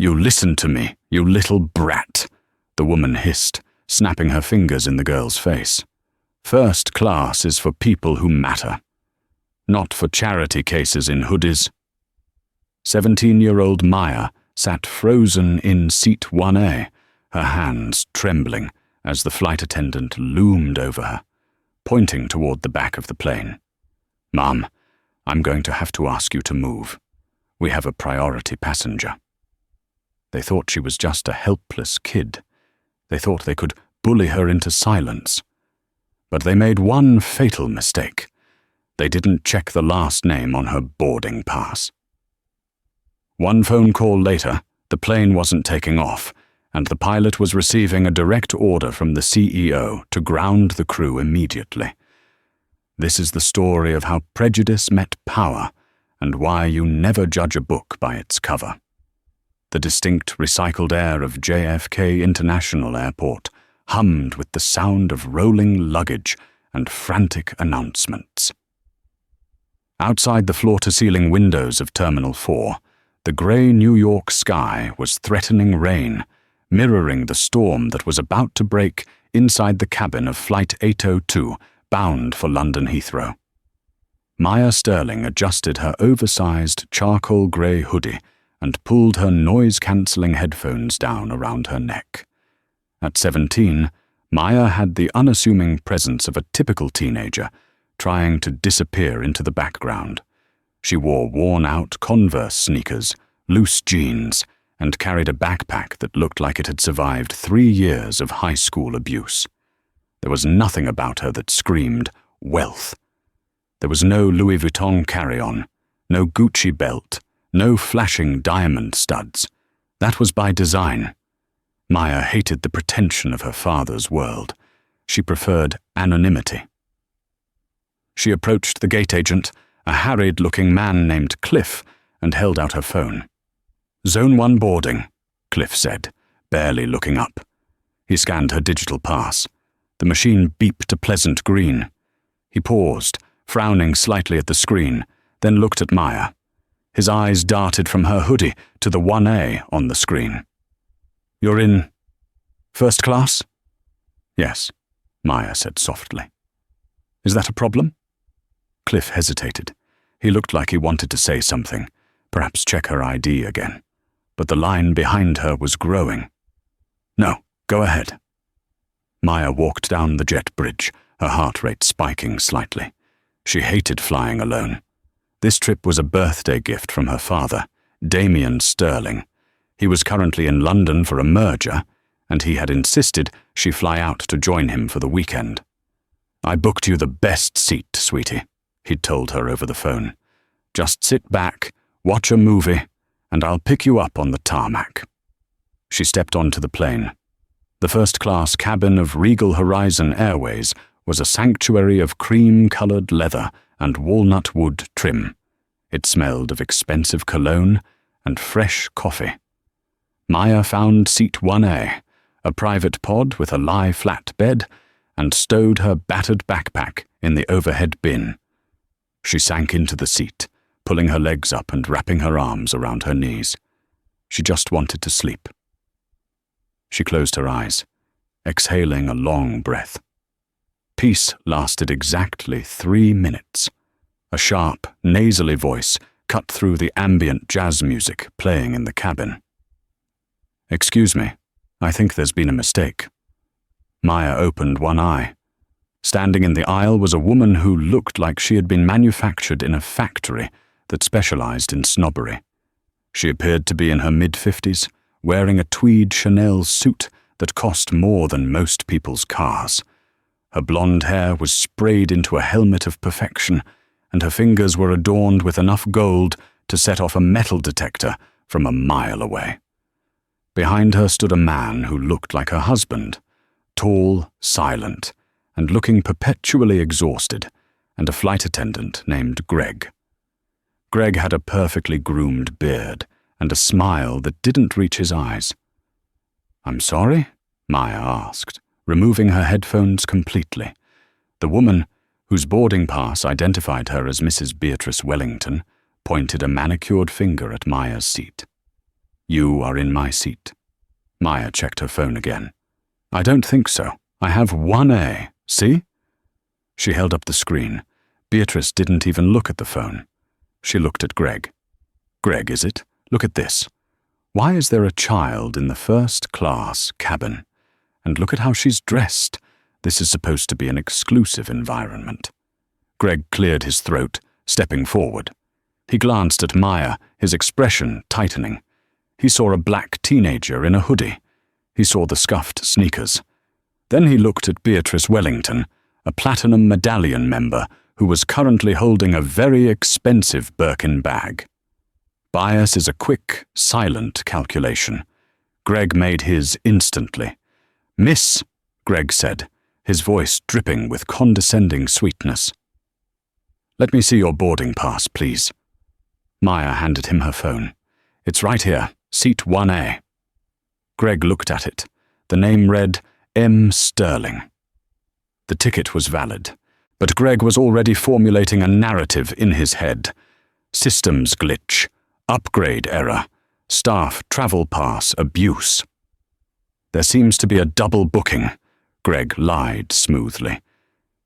"You listen to me, you little brat," the woman hissed, snapping her fingers in the girl's face. "First class is for people who matter, not for charity cases in hoodies." 17-year-old Maya sat frozen in seat 1A, her hands trembling as the flight attendant loomed over her, pointing toward the back of the plane. "Mom, I'm going to have to ask you to move. We have a priority passenger." They thought she was just a helpless kid. They thought they could bully her into silence. But they made one fatal mistake. They didn't check the last name on her boarding pass. One phone call later, the plane wasn't taking off, and the pilot was receiving a direct order from the CEO to ground the crew immediately. This is the story of how prejudice met power, and why you never judge a book by its cover. The distinct recycled air of JFK International Airport hummed with the sound of rolling luggage and frantic announcements. Outside the floor-to-ceiling windows of Terminal 4, the grey New York sky was threatening rain, mirroring the storm that was about to break inside the cabin of Flight 802, bound for London Heathrow. Maya Sterling adjusted her oversized charcoal grey hoodie and pulled her noise-cancelling headphones down around her neck. At 17, Maya had the unassuming presence of a typical teenager, trying to disappear into the background. She wore worn-out Converse sneakers, loose jeans, and carried a backpack that looked like it had survived 3 years of high school abuse. There was nothing about her that screamed wealth. There was no Louis Vuitton carry-on, no Gucci belt, no flashing diamond studs. That was by design. Maya hated the pretension of her father's world. She preferred anonymity. She approached the gate agent, a harried-looking man named Cliff, and held out her phone. "Zone 1 boarding," Cliff said, barely looking up. He scanned her digital pass. The machine beeped a pleasant green. He paused, frowning slightly at the screen, then looked at Maya. His eyes darted from her hoodie to the 1A on the screen. "You're in first class?" "Yes," Maya said softly. "Is that a problem?" Cliff hesitated. He looked like he wanted to say something, perhaps check her ID again. But the line behind her was growing. "No, go ahead." Maya walked down the jet bridge, her heart rate spiking slightly. She hated flying alone. This trip was a birthday gift from her father, Damien Sterling. He was currently in London for a merger, and he had insisted she fly out to join him for the weekend. "I booked you the best seat, sweetie," he'd told her over the phone. "Just sit back, watch a movie, and I'll pick you up on the tarmac." She stepped onto the plane. The first-class cabin of Regal Horizon Airways was a sanctuary of cream-colored leather and walnut wood trim. It smelled of expensive cologne and fresh coffee. Maya found seat 1A, a private pod with a lie-flat bed, and stowed her battered backpack in the overhead bin. She sank into the seat, pulling her legs up and wrapping her arms around her knees. She just wanted to sleep. She closed her eyes, exhaling a long breath. Peace lasted exactly 3 minutes. A sharp, nasally voice cut through the ambient jazz music playing in the cabin. "Excuse me, I think there's been a mistake." Maya opened one eye. Standing in the aisle was a woman who looked like she had been manufactured in a factory that specialized in snobbery. She appeared to be in her mid-50s, wearing a tweed Chanel suit that cost more than most people's cars. Her blonde hair was sprayed into a helmet of perfection, and her fingers were adorned with enough gold to set off a metal detector from a mile away. Behind her stood a man who looked like her husband, tall, silent, and looking perpetually exhausted, and a flight attendant named Greg. Greg had a perfectly groomed beard and a smile that didn't reach his eyes. "I'm sorry?" Maya asked, removing her headphones completely. The woman, whose boarding pass identified her as Mrs. Beatrice Wellington, pointed a manicured finger at Maya's seat. You are in my seat. Maya checked her phone again. I don't think so. I have 1A, see? She held up the screen. Beatrice didn't even look at the phone. She looked at Greg. Greg, is it? Look at this. Why is there a child in the first-class cabin? And look at how she's dressed. This is supposed to be an exclusive environment. Greg cleared his throat, stepping forward. He glanced at Maya, his expression tightening. He saw a black teenager in a hoodie. He saw the scuffed sneakers. Then he looked at Beatrice Wellington, a Platinum Medallion member who was currently holding a very expensive Birkin bag. Bias is a quick, silent calculation. Greg made his instantly. Miss, Greg said, his voice dripping with condescending sweetness. Let me see your boarding pass, please. Maya handed him her phone. It's right here, seat 1A. Greg looked at it. The name read M. Sterling. The ticket was valid, but Greg was already formulating a narrative in his head. Systems glitch, upgrade error, staff travel pass abuse. There seems to be a double booking, Greg lied smoothly.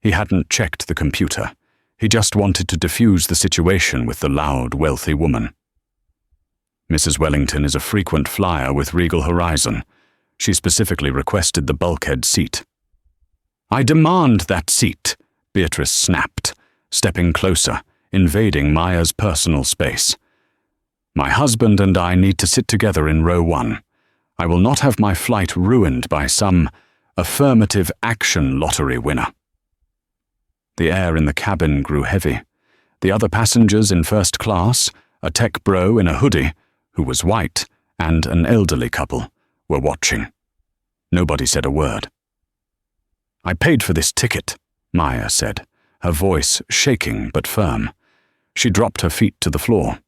He hadn't checked the computer. He just wanted to defuse the situation with the loud, wealthy woman. Mrs. Wellington is a frequent flyer with Regal Horizon. She specifically requested the bulkhead seat. I demand that seat, Beatrice snapped, stepping closer, invading Maya's personal space. My husband and I need to sit together in row 1. I will not have my flight ruined by some affirmative action lottery winner. The air in the cabin grew heavy. The other passengers in first class, a tech bro in a hoodie, who was white, and an elderly couple, were watching. Nobody said a word. I paid for this ticket, Maya said, her voice shaking but firm. She dropped her feet to the floor.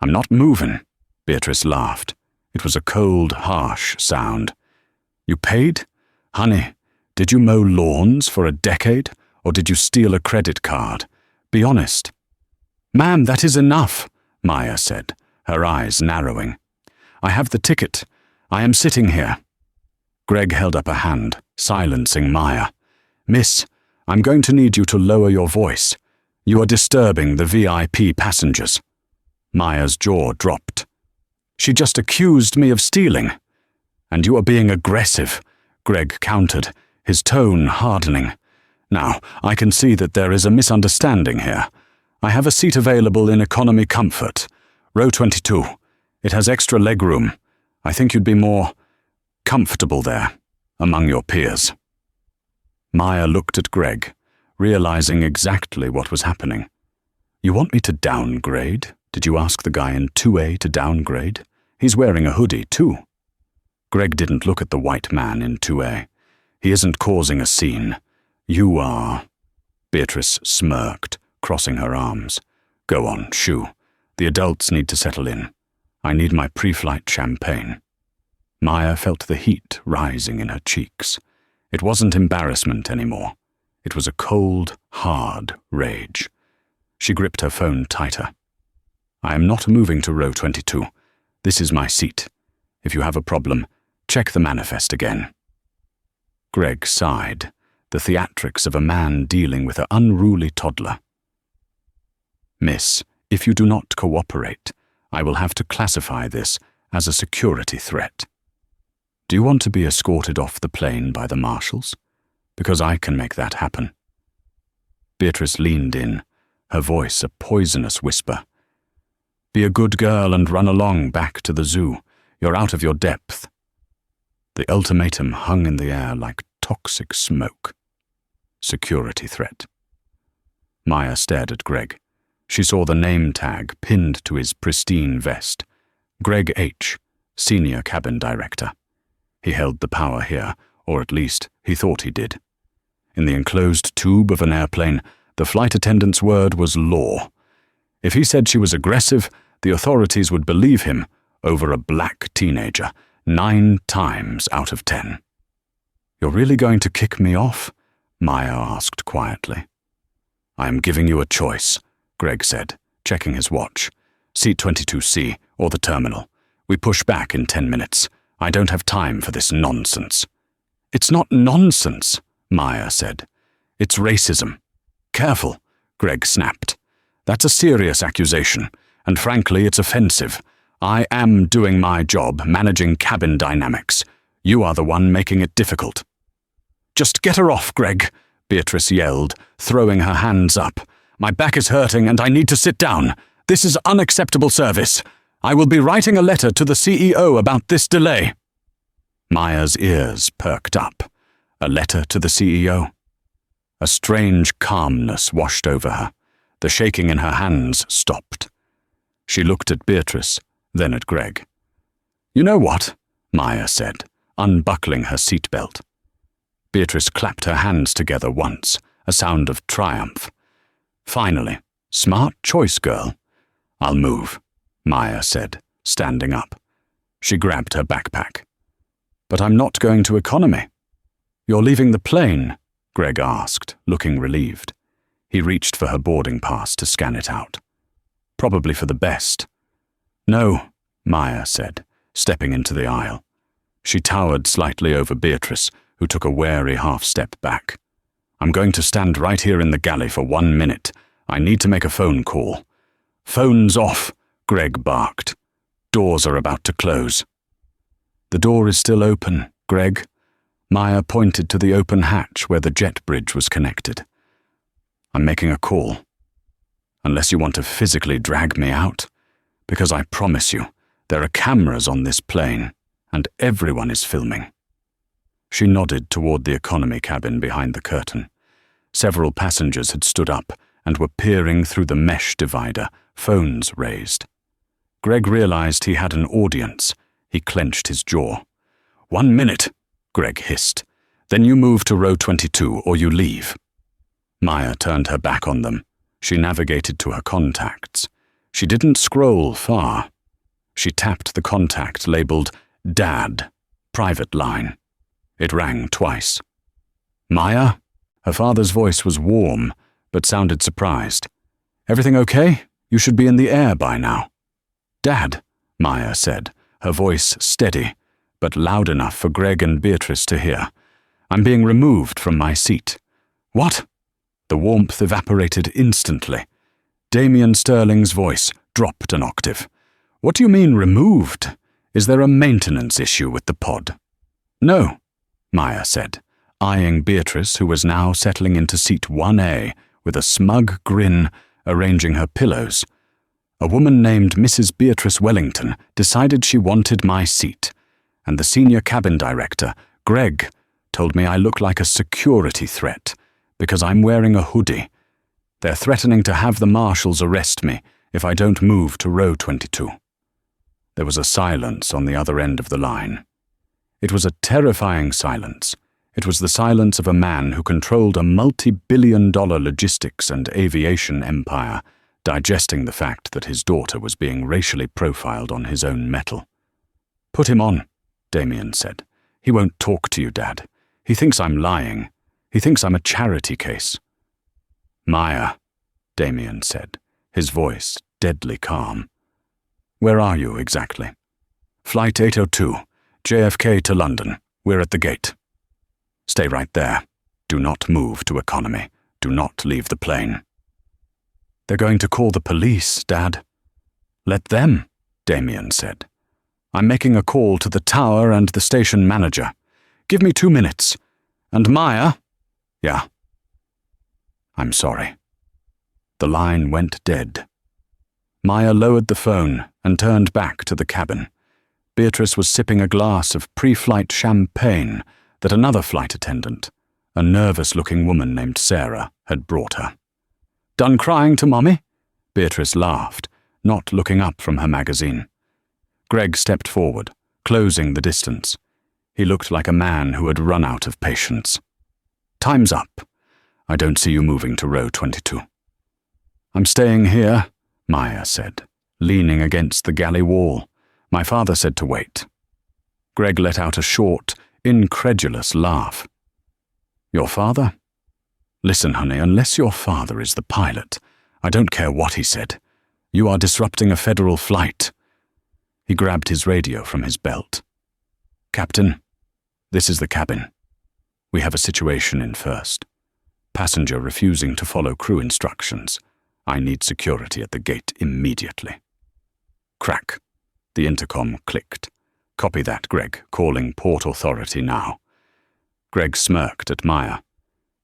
I'm not moving, Beatrice laughed. It was a cold, harsh sound. You paid? Honey, did you mow lawns for a decade, or did you steal a credit card? Be honest. Ma'am, that is enough, Maya said, her eyes narrowing. I have the ticket. I am sitting here. Greg held up a hand, silencing Maya. Miss, I'm going to need you to lower your voice. You are disturbing the VIP passengers. Maya's jaw dropped. She just accused me of stealing. And you are being aggressive, Greg countered, his tone hardening. Now, I can see that there is a misunderstanding here. I have a seat available in economy comfort. Row 22. It has extra legroom. I think you'd be more comfortable there, among your peers. Maya looked at Greg, realizing exactly what was happening. You want me to downgrade? Did you ask the guy in 2A to downgrade? He's wearing a hoodie, too. Greg didn't look at the white man in 2A. He isn't causing a scene. You are. Beatrice smirked, crossing her arms. Go on, shoo. The adults need to settle in. I need my pre-flight champagne. Maya felt the heat rising in her cheeks. It wasn't embarrassment anymore. It was a cold, hard rage. She gripped her phone tighter. I am not moving to row 22. This is my seat. If you have a problem, check the manifest again. Greg sighed, the theatrics of a man dealing with an unruly toddler. Miss, if you do not cooperate, I will have to classify this as a security threat. Do you want to be escorted off the plane by the marshals? Because I can make that happen. Beatrice leaned in, her voice a poisonous whisper. Be a good girl and run along back to the zoo. You're out of your depth. The ultimatum hung in the air like toxic smoke. Security threat. Maya stared at Greg. She saw the name tag pinned to his pristine vest. Greg H., Senior Cabin Director. He held the power here, or at least he thought he did. In the enclosed tube of an airplane, the flight attendant's word was law. If he said she was aggressive, the authorities would believe him over a black teenager, 9 times out of 10. You're really going to kick me off? Maya asked quietly. I am giving you a choice, Greg said, checking his watch. Seat 22C, or the terminal. We push back in 10 minutes. I don't have time for this nonsense." "It's not nonsense," Maya said. "It's racism." "Careful," Greg snapped. "That's a serious accusation, and frankly, it's offensive. I am doing my job, managing cabin dynamics. You are the one making it difficult." "Just get her off, Greg," Beatrice yelled, throwing her hands up. "My back is hurting and I need to sit down. This is unacceptable service. I will be writing a letter to the CEO about this delay." Maya's ears perked up. A letter to the CEO? A strange calmness washed over her. The shaking in her hands stopped. She looked at Beatrice, then at Greg. "You know what?" Maya said, unbuckling her seatbelt. Beatrice clapped her hands together once, a sound of triumph. "Finally, smart choice, girl." "I'll move," Maya said, standing up. She grabbed her backpack. "But I'm not going to economy." "You're leaving the plane?" Greg asked, looking relieved. He reached for her boarding pass to scan it out. "Probably for the best." "No," Maya said, stepping into the aisle. She towered slightly over Beatrice, who took a wary half-step back. "I'm going to stand right here in the galley for 1 minute. I need to make a phone call." "Phone's off," Greg barked. "Doors are about to close." "The door is still open, Greg." Maya pointed to the open hatch where the jet bridge was connected. "I'm making a call. Unless you want to physically drag me out. Because I promise you, there are cameras on this plane, and everyone is filming." She nodded toward the economy cabin behind the curtain. Several passengers had stood up and were peering through the mesh divider, phones raised. Greg realized he had an audience. He clenched his jaw. "1 minute," Greg hissed. "Then you move to row 22 or you leave." Maya turned her back on them. She navigated to her contacts. She didn't scroll far. She tapped the contact labeled Dad, private line. It rang twice. "Maya?" Her father's voice was warm, but sounded surprised. "Everything okay? You should be in the air by now." "Dad," Maya said, her voice steady, but loud enough for Greg and Beatrice to hear. "I'm being removed from my seat." "What?" The warmth evaporated instantly. Damien Sterling's voice dropped an octave. "What do you mean removed? Is there a maintenance issue with the pod?" "No," Maya said, eyeing Beatrice, who was now settling into seat 1A with a smug grin, arranging her pillows. "A woman named Mrs. Beatrice Wellington decided she wanted my seat, and the senior cabin director, Greg, told me I look like a security threat because I'm wearing a hoodie. They're threatening to have the marshals arrest me if I don't move to row 22. There was a silence on the other end of the line. It was a terrifying silence. It was the silence of a man who controlled a multi-billion-dollar logistics and aviation empire, digesting the fact that his daughter was being racially profiled on his own metal. "Put him on," Damien said. "He won't talk to you, Dad. He thinks I'm lying. He thinks I'm a charity case." "Maya," Damien said, his voice deadly calm. "Where are you exactly?" "Flight 802, JFK to London. We're at the gate." "Stay right there. Do not move to economy. Do not leave the plane." "They're going to call the police, Dad." "Let them," Damien said. "I'm making a call to the tower and the station manager. Give me 2 minutes. And Maya?" "Yeah." "I'm sorry." The line went dead. Maya lowered the phone and turned back to the cabin. Beatrice was sipping a glass of pre-flight champagne that another flight attendant, a nervous-looking woman named Sarah, had brought her. "Done crying to Mommy?" Beatrice laughed, not looking up from her magazine. Greg stepped forward, closing the distance. He looked like a man who had run out of patience. "Time's up. I don't see you moving to row 22. "I'm staying here," Maya said, leaning against the galley wall. "My father said to wait." Greg let out a short, incredulous laugh. "Your father?" "Listen, honey, unless your father is the pilot, I don't care what he said. You are disrupting a federal flight." He grabbed his radio from his belt. "Captain, this is the cabin. We have a situation in first. Passenger refusing to follow crew instructions. I need security at the gate immediately." Crack. The intercom clicked. "Copy that, Greg. Calling Port Authority now." Greg smirked at Maya.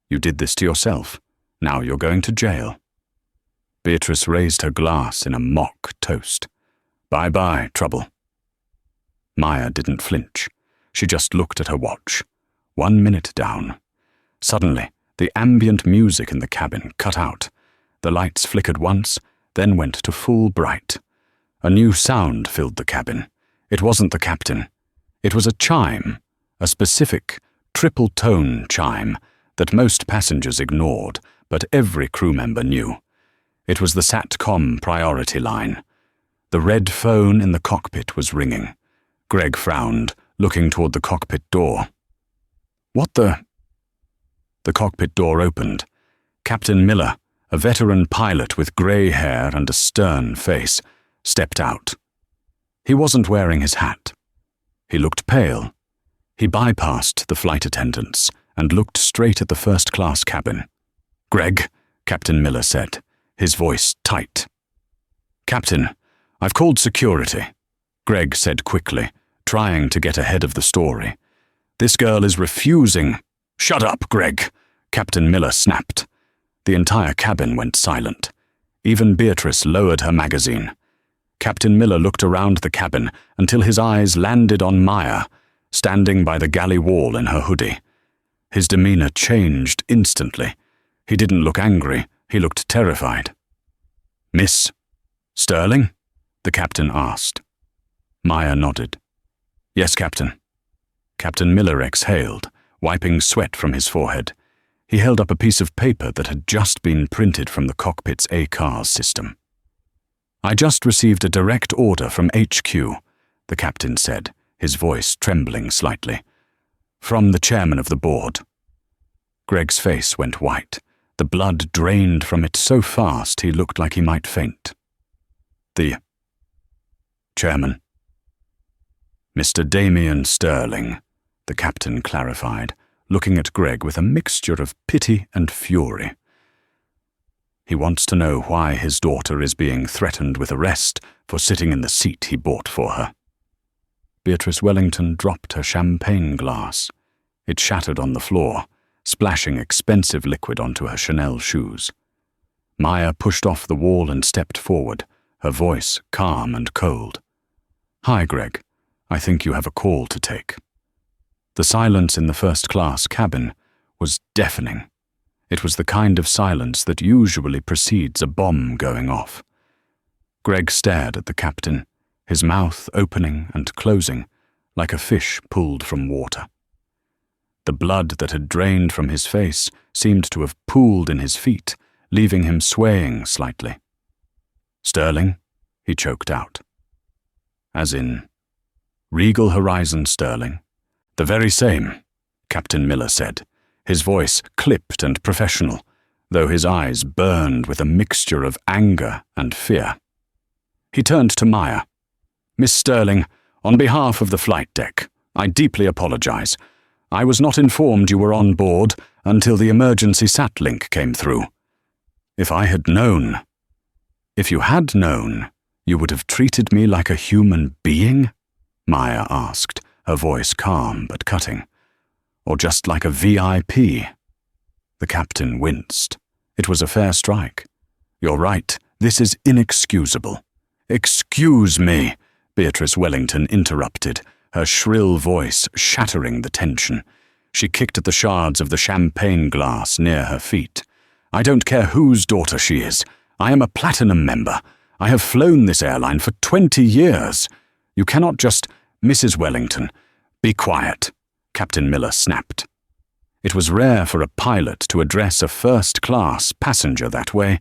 "You did this to yourself. Now you're going to jail." Beatrice raised her glass in a mock toast. "Bye-bye, trouble." Maya didn't flinch. She just looked at her watch. 1 minute down. Suddenly, the ambient music in the cabin cut out. The lights flickered once, then went to full bright. A new sound filled the cabin. It wasn't the captain. It was a chime, a specific, triple-tone chime that most passengers ignored, but every crew member knew. It was the SATCOM priority line. The red phone in the cockpit was ringing. Greg frowned, looking toward the cockpit door. "What the—" The cockpit door opened. Captain Miller, a veteran pilot with grey hair and a stern face, stepped out. He wasn't wearing his hat. He looked pale. He bypassed the flight attendants and looked straight at the first-class cabin. "Greg," Captain Miller said, his voice tight. "Captain, I've called security," Greg said quickly, trying to get ahead of the story. "This girl is refusing—" "Shut up, Greg," Captain Miller snapped. The entire cabin went silent. Even Beatrice lowered her magazine. Captain Miller looked around the cabin until his eyes landed on Maya, standing by the galley wall in her hoodie. His demeanor changed instantly. He didn't look angry, he looked terrified. "Miss Sterling?" the captain asked. Maya nodded. "Yes, Captain." Captain Miller exhaled, wiping sweat from his forehead. He held up a piece of paper that had just been printed from the cockpit's ACARS system. "I just received a direct order from HQ," the captain said, his voice trembling slightly. "From the chairman of the board." Greg's face went white. The blood drained from it so fast he looked like he might faint. "The chairman." "Mr. Damien Sterling," the captain clarified, looking at Greg with a mixture of pity and fury. "He wants to know why his daughter is being threatened with arrest for sitting in the seat he bought for her." Beatrice Wellington dropped her champagne glass. It shattered on the floor, splashing expensive liquid onto her Chanel shoes. Maya pushed off the wall and stepped forward, her voice calm and cold. "Hi, Greg. I think you have a call to take." The silence in the first-class cabin was deafening. It was the kind of silence that usually precedes a bomb going off. Greg stared at the captain, his mouth opening and closing, like a fish pulled from water. The blood that had drained from his face seemed to have pooled in his feet, leaving him swaying slightly. "Sterling?" he choked out. "As in, Regal Horizon Sterling?" "The very same," Captain Miller said, his voice clipped and professional, though his eyes burned with a mixture of anger and fear. He turned to Maya. "Miss Sterling, on behalf of the flight deck, I deeply apologize. I was not informed you were on board until the emergency sat link came through. If I had known—" "If you had known, you would have treated me like a human being?" Maya asked, her voice calm but cutting. "Or just like a VIP?" The captain winced. It was a fair strike. "You're right, this is inexcusable." "Excuse me," Beatrice Wellington interrupted, her shrill voice shattering the tension. She kicked at the shards of the champagne glass near her feet. "I don't care whose daughter she is. I am a platinum member. I have flown this airline for 20 years. You cannot just—" "Mrs. Wellington, be quiet," Captain Miller snapped. It was rare for a pilot to address a first-class passenger that way,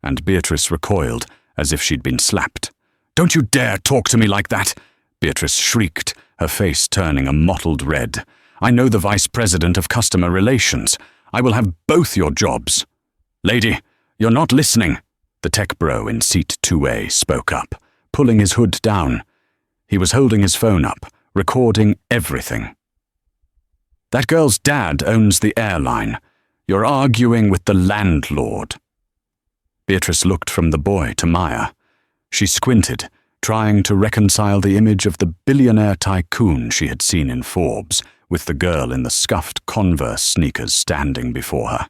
and Beatrice recoiled as if she'd been slapped. "Don't you dare talk to me like that!" Beatrice shrieked, her face turning a mottled red. "I know the Vice President of Customer Relations. I will have both your jobs." "Lady, you're not listening," the tech bro in seat 2A spoke up, pulling his hood down. He was holding his phone up, recording everything. "That girl's dad owns the airline. You're arguing with the landlord." Beatrice looked from the boy to Maya. She squinted, trying to reconcile the image of the billionaire tycoon she had seen in Forbes with the girl in the scuffed Converse sneakers standing before her.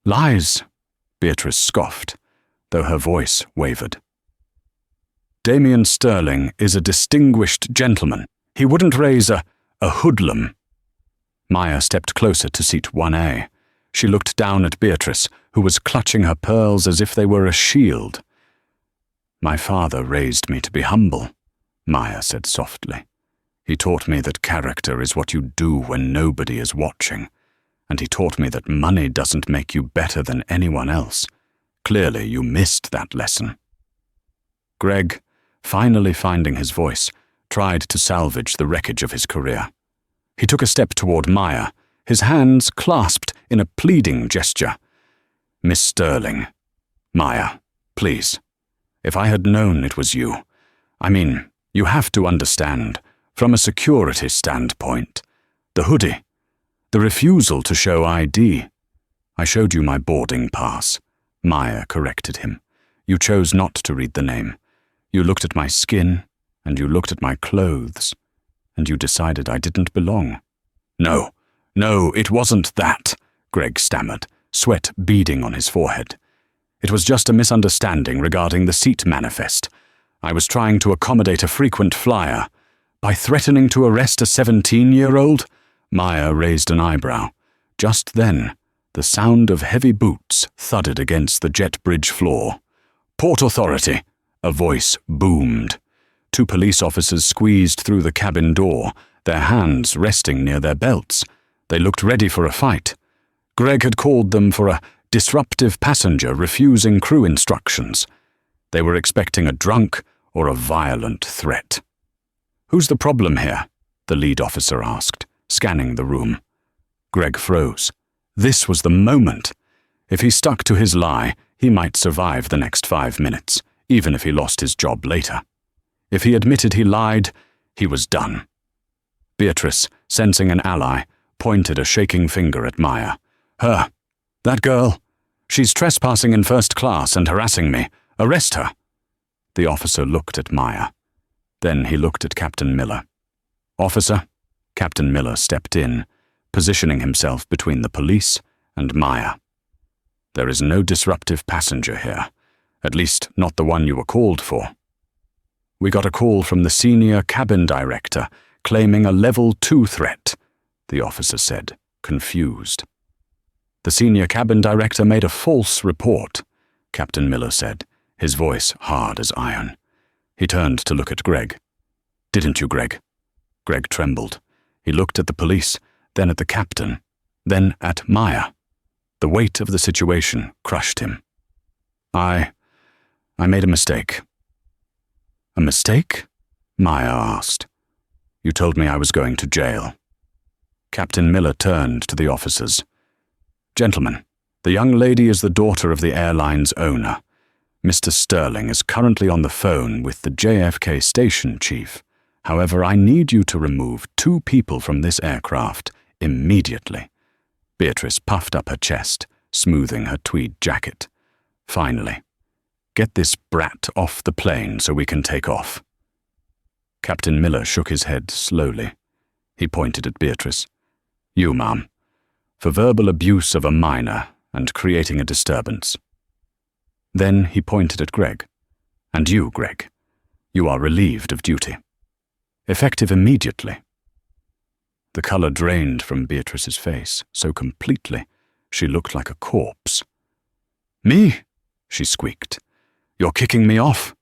"Lies," Beatrice scoffed, though her voice wavered. "Damien Sterling is a distinguished gentleman. He wouldn't raise a hoodlum." Maya stepped closer to seat 1A. She looked down at Beatrice, who was clutching her pearls as if they were a shield. "My father raised me to be humble," Maya said softly. "He taught me that character is what you do when nobody is watching, and he taught me that money doesn't make you better than anyone else. Clearly, you missed that lesson." Greg, finally finding his voice, tried to salvage the wreckage of his career. He took a step toward Maya, his hands clasped in a pleading gesture. "Miss Sterling. Maya, please. If I had known it was you. You have to understand, from a security standpoint. The hoodie. The refusal to show ID. I showed you my boarding pass." Maya corrected him. "You chose not to read the name. You looked at my skin, and you looked at my clothes, and you decided I didn't belong." No, it wasn't that," Greg stammered, sweat beading on his forehead. "It was just a misunderstanding regarding the seat manifest. I was trying to accommodate a frequent flyer. By threatening to arrest a 17-year-old? Maya raised an eyebrow. Just then, the sound of heavy boots thudded against the jet bridge floor. "Port Authority," a voice boomed. Two police officers squeezed through the cabin door, their hands resting near their belts. They looked ready for a fight. Greg had called them for a disruptive passenger refusing crew instructions. They were expecting a drunk or a violent threat. "Who's the problem here?" the lead officer asked, scanning the room. Greg froze. This was the moment. If he stuck to his lie, he might survive the next 5 minutes, even if he lost his job later. If he admitted he lied, he was done. Beatrice, sensing an ally, pointed a shaking finger at Maya. "Her. That girl. She's trespassing in first class and harassing me. Arrest her." The officer looked at Maya. Then he looked at Captain Miller. "Officer." Captain Miller stepped in, positioning himself between the police and Maya. "There is no disruptive passenger here, at least not the one you were called for." "We got a call from the senior cabin director claiming a level 2 threat," the officer said, confused. "The senior cabin director made a false report," Captain Miller said, his voice hard as iron. He turned to look at Greg. "Didn't you, Greg?" Greg trembled. He looked at the police, then at the captain, then at Maya. The weight of the situation crushed him. I made a mistake." "A mistake?" Maya asked. "You told me I was going to jail." Captain Miller turned to the officers. "Gentlemen, the young lady is the daughter of the airline's owner. Mr. Sterling is currently on the phone with the JFK station chief. However, I need you to remove 2 people from this aircraft immediately." Beatrice puffed up her chest, smoothing her tweed jacket. "Finally, get this brat off the plane so we can take off." Captain Miller shook his head slowly. He pointed at Beatrice. "You, ma'am, for verbal abuse of a minor and creating a disturbance." Then he pointed at Greg. "And you, Greg, you are relieved of duty. Effective immediately." The color drained from Beatrice's face so completely she looked like a corpse. "Me?" she squeaked. "You're kicking me off?"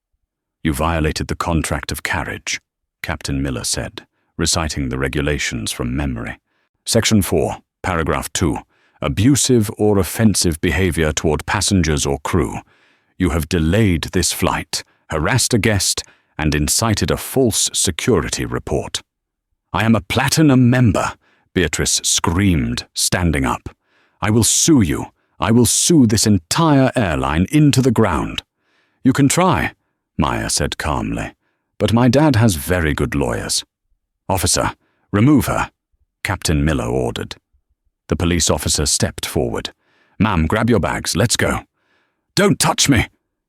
"You violated the contract of carriage," Captain Miller said, reciting the regulations from memory. "Section 4, Paragraph 2, abusive or offensive behavior toward passengers or crew. You have delayed this flight, harassed a guest, and incited a false security report." "I am a platinum member," Beatrice screamed, standing up. "I will sue you. I will sue this entire airline into the ground." "You can try," Maya said calmly, but my dad has very good lawyers. Officer, remove her, Captain Miller ordered. The police officer stepped forward. Ma'am, grab your bags, let's go. Don't touch me!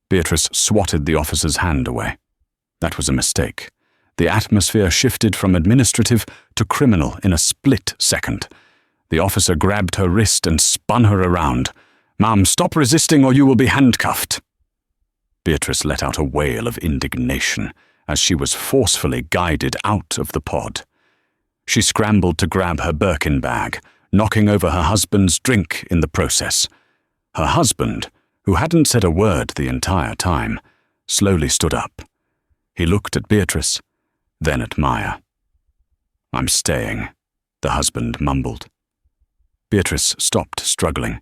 Beatrice swatted the officer's hand away. That was a mistake. The atmosphere shifted from administrative to criminal in a split second. The officer grabbed her wrist and spun her around. Ma'am, stop resisting or you will be handcuffed. Beatrice let out a wail of indignation as she was forcefully guided out of the pod. She scrambled to grab her Birkin bag, knocking over her husband's drink in the process. Her husband, who hadn't said a word the entire time, slowly stood up. He looked at Beatrice, then at Maya. I'm staying, the husband mumbled. Beatrice stopped struggling.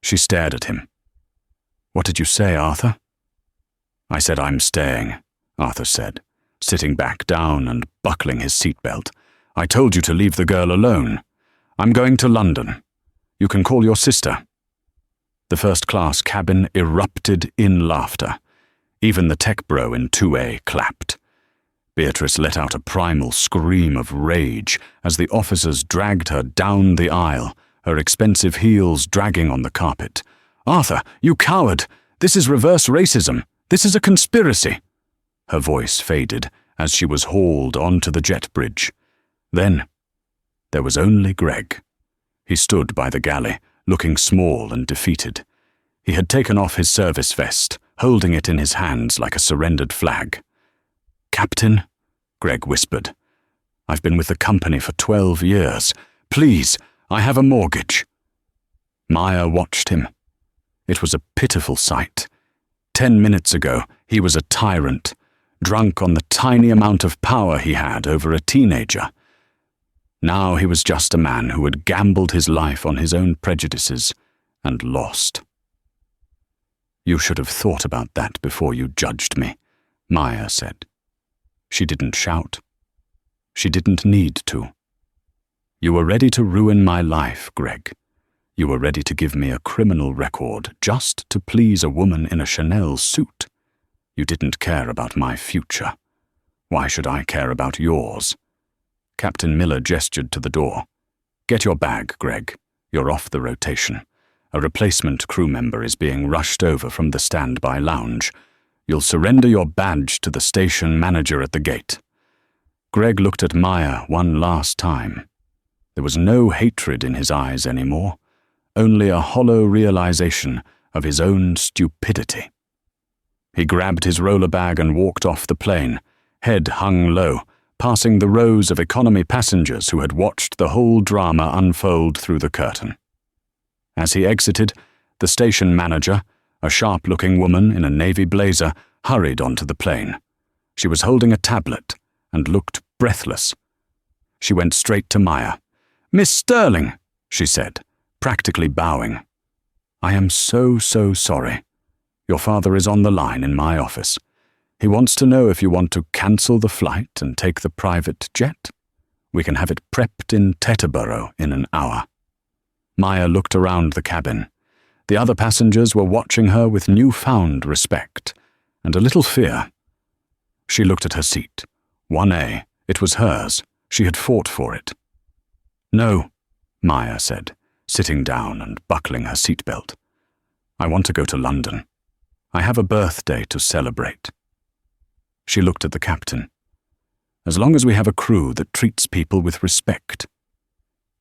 She stared at him. What did you say, Arthur? I said I'm staying, Arthur said, sitting back down and buckling his seatbelt. I told you to leave the girl alone. I'm going to London. You can call your sister. The first-class cabin erupted in laughter. Even the tech bro in 2A clapped. Beatrice let out a primal scream of rage as the officers dragged her down the aisle, her expensive heels dragging on the carpet. Arthur, you coward! This is reverse racism. This is a conspiracy. Her voice faded as she was hauled onto the jet bridge. Then, there was only Greg. He stood by the galley, looking small and defeated. He had taken off his service vest, holding it in his hands like a surrendered flag. Captain, Greg whispered, I've been with the company for 12 years. Please, I have a mortgage. Maya watched him. It was a pitiful sight. 10 minutes ago, he was a tyrant, drunk on the tiny amount of power he had over a teenager. Now he was just a man who had gambled his life on his own prejudices and lost. You should have thought about that before you judged me, Maya said. She didn't shout. She didn't need to. You were ready to ruin my life, Greg. You were ready to give me a criminal record just to please a woman in a Chanel suit. You didn't care about my future. Why should I care about yours? Captain Miller gestured to the door. Get your bag, Greg. You're off the rotation. A replacement crew member is being rushed over from the standby lounge. You'll surrender your badge to the station manager at the gate. Greg looked at Maya one last time. There was no hatred in his eyes anymore, only a hollow realization of his own stupidity. He grabbed his roller bag and walked off the plane, head hung low, passing the rows of economy passengers who had watched the whole drama unfold through the curtain. As he exited, the station manager, a sharp-looking woman in a navy blazer, hurried onto the plane. She was holding a tablet and looked breathless. She went straight to Maya. "Miss Sterling," she said, practically bowing. "I am so sorry. Your father is on the line in my office. He wants to know if you want to cancel the flight and take the private jet. We can have it prepped in Teterboro in an hour." Maya looked around the cabin. The other passengers were watching her with newfound respect and a little fear. She looked at her seat. 1A. It was hers. She had fought for it. "No," Maya said, sitting down and buckling her seatbelt. "I want to go to London. I have a birthday to celebrate." She looked at the captain. "As long as we have a crew that treats people with respect."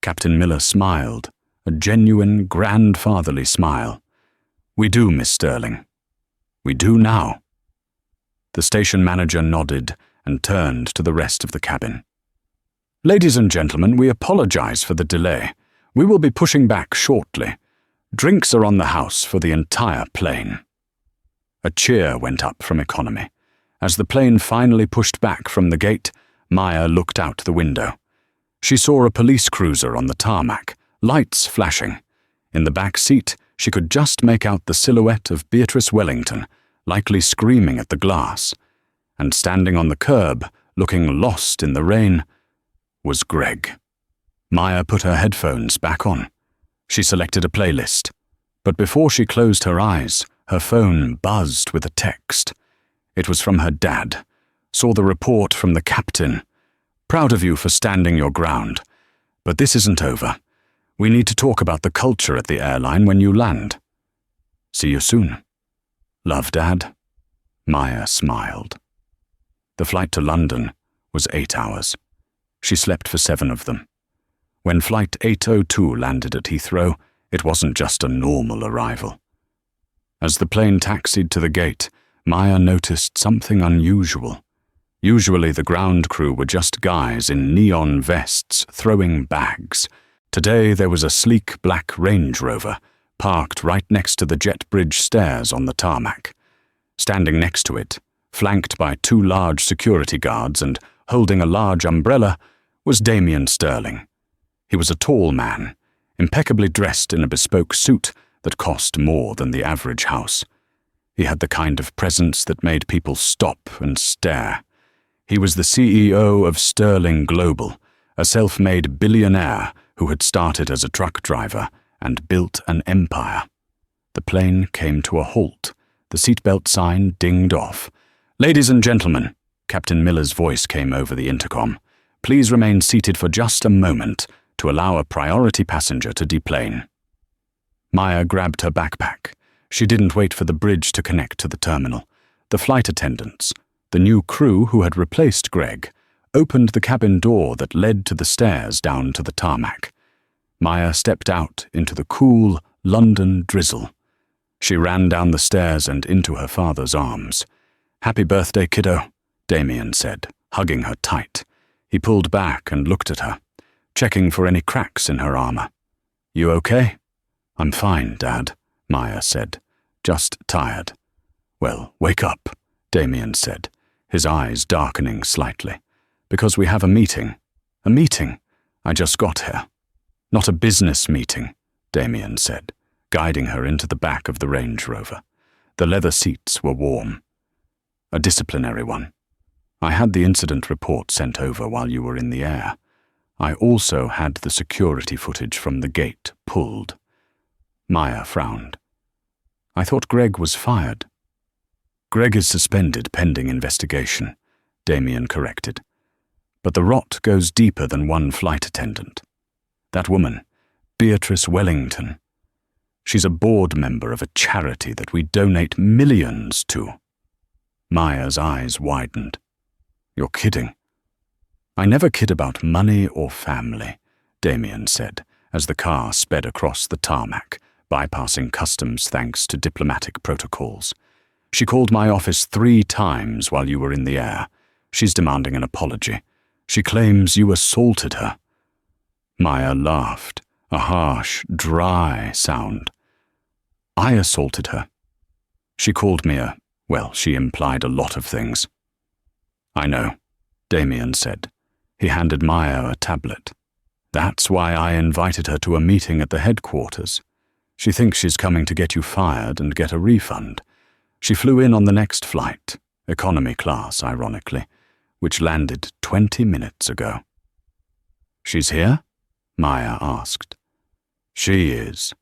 Captain Miller smiled, a genuine, grandfatherly smile. "We do, Miss Sterling. We do now." The station manager nodded and turned to the rest of the cabin. "Ladies and gentlemen, we apologize for the delay. We will be pushing back shortly. Drinks are on the house for the entire plane." A cheer went up from economy. As the plane finally pushed back from the gate, Maya looked out the window. She saw a police cruiser on the tarmac, lights flashing. In the back seat, she could just make out the silhouette of Beatrice Wellington, likely screaming at the glass. And standing on the curb, looking lost in the rain, was Greg. Maya put her headphones back on. She selected a playlist. But before she closed her eyes, her phone buzzed with a text. It was from her dad, Saw the report from the captain. Proud of you for standing your ground. But this isn't over. We need to talk about the culture at the airline when you land. See you soon. Love, Dad. Maya smiled. The flight to London was 8 hours. She slept for 7 of them. When Flight 802 landed at Heathrow, it wasn't just a normal arrival. As the plane taxied to the gate, Maya noticed something unusual. Usually the ground crew were just guys in neon vests throwing bags. Today there was a sleek black Range Rover, parked right next to the jet bridge stairs on the tarmac. Standing next to it, flanked by 2 large security guards and holding a large umbrella, was Damien Sterling. He was a tall man, impeccably dressed in a bespoke suit that cost more than the average house. He had the kind of presence that made people stop and stare. He was the CEO of Sterling Global, a self-made billionaire who had started as a truck driver and built an empire. The plane came to a halt. The seatbelt sign dinged off. "Ladies and gentlemen," Captain Miller's voice came over the intercom, "please remain seated for just a moment to allow a priority passenger to deplane." Maya grabbed her backpack. She didn't wait for the bridge to connect to the terminal. The flight attendants, the new crew who had replaced Greg, opened the cabin door that led to the stairs down to the tarmac. Maya stepped out into the cool London drizzle. She ran down the stairs and into her father's arms. "Happy birthday, kiddo," Damien said, hugging her tight. He pulled back and looked at her, checking for any cracks in her armor. "You okay?" "I'm fine, Dad," Maya said. "Just tired." "Well, wake up," Damien said, his eyes darkening slightly. "Because we have a meeting." "A meeting? I just got here." "Not a business meeting," Damien said, guiding her into the back of the Range Rover. The leather seats were warm. "A disciplinary one. I had the incident report sent over while you were in the air. I also had the security footage from the gate pulled." Maya frowned. "I thought Greg was fired." "Greg is suspended pending investigation," Damien corrected. "But the rot goes deeper than one flight attendant. That woman, Beatrice Wellington, she's a board member of a charity that we donate millions to." Maya's eyes widened. "You're kidding." "I never kid about money or family," Damien said, as the car sped across the tarmac, bypassing customs thanks to diplomatic protocols. "She called my office 3 times while you were in the air. She's demanding an apology. She claims you assaulted her." Maya laughed, a harsh, dry sound. "I assaulted her. She called me she implied a lot of things." "I know," Damien said. He handed Maya a tablet. "That's why I invited her to a meeting at the headquarters. She thinks she's coming to get you fired and get a refund. She flew in on the next flight, economy class, ironically, which landed 20 minutes ago." "She's here?" Maya asked. "She is,"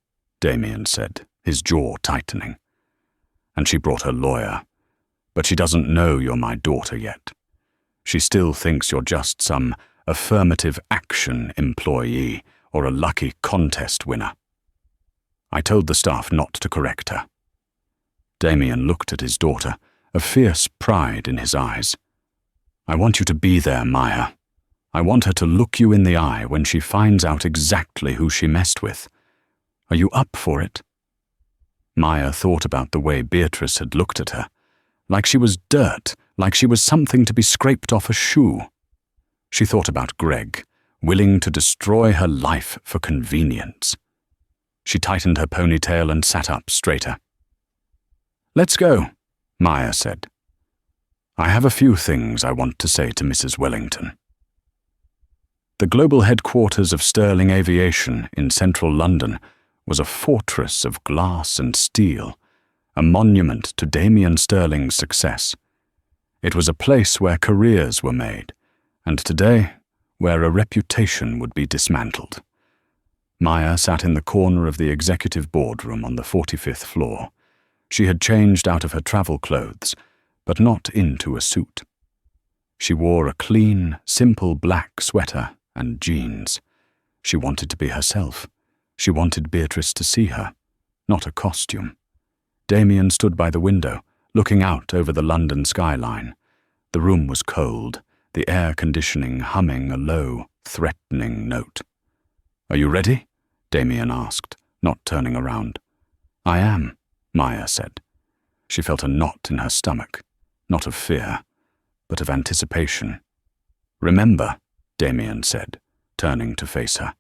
Damien said, his jaw tightening. "And she brought her lawyer. But she doesn't know you're my daughter yet. She still thinks you're just some affirmative action employee or a lucky contest winner." I told the staff not to correct her. Damien looked at his daughter, a fierce pride in his eyes. "I want you to be there, Maya. I want her to look you in the eye when she finds out exactly who she messed with. Are you up for it?" Maya thought about the way Beatrice had looked at her, like she was dirt, like she was something to be scraped off a shoe. She thought about Greg, willing to destroy her life for convenience. She tightened her ponytail and sat up straighter. "Let's go," Maya said. "I have a few things I want to say to Mrs. Wellington." The global headquarters of Sterling Aviation in central London was a fortress of glass and steel, a monument to Damien Sterling's success. It was a place where careers were made, and today, where a reputation would be dismantled. Maya sat in the corner of the executive boardroom on the 45th floor. She had changed out of her travel clothes, but not into a suit. She wore a clean, simple black sweater and jeans. She wanted to be herself. She wanted Beatrice to see her, not a costume. Damien stood by the window, looking out over the London skyline. The room was cold, the air conditioning humming a low, threatening note. "Are you ready?" Damien asked, not turning around. "I am," Maya said. She felt a knot in her stomach, not of fear, but of anticipation. "Remember," Damien said, turning to face her.